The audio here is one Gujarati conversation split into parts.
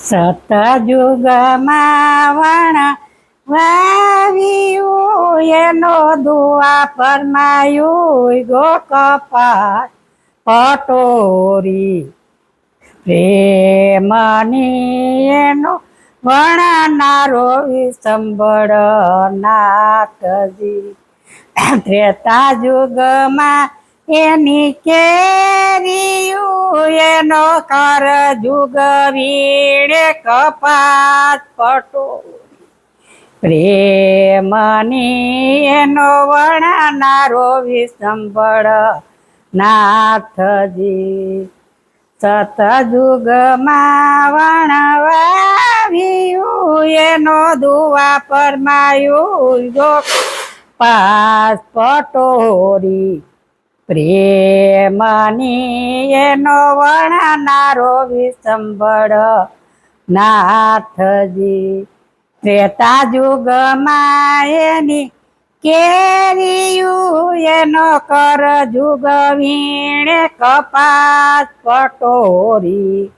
સતયુગમાં વણા વાવ્યું એનો દુઆ ફરમાયું ગોકપાળ પટોરી પ્રેમની એનો વણનારો વિસંબળ નાથજી ત્રેતા યુગમાં એની કેરીયું એનો કર જુગ વીણે કપાત પટોરી પ્રેમની એનો વણનારો વિસંબળ નાથજી સતયુગમાં વણવાવ્યું એનો દુઆ ફરમાયું ગોપાલ પટોરી પ્રેમની એનો વણનારો વિસંબળ નાથજી ત્રેતા યુગમાં એની કેરીયું એનો કર જુગ વીણે કપાસ પટોરી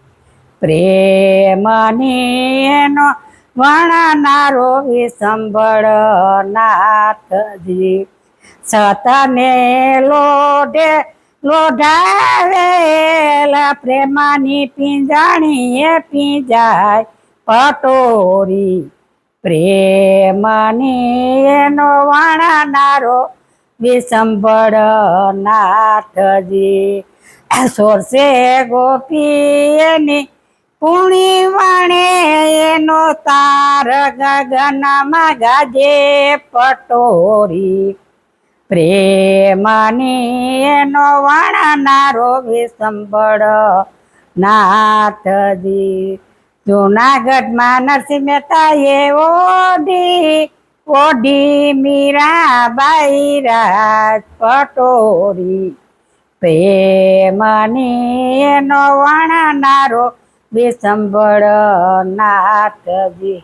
પ્રેમની એનો વણનારો વિસંબળ નાથજી સતને લોઢાવેલા પ્રેમાની પિંજાણીએ પીંજાય પટોરી પ્રેમની એનો વણનારો વિસંબળ નાથજી સોરસે ગોપી એની પૂણી વણે એનો તાર ગગનમાં ગાજે પટોરી પ્રેમની એનો વણનારો વિસંબળ નાથજી જૂનાગઢમાં નરસિંહ મહેતાએ ઓઢી મીરાબાઈ રાજ પટોરી પ્રેમની એનો વણનારો વિસંબળ નાથજી।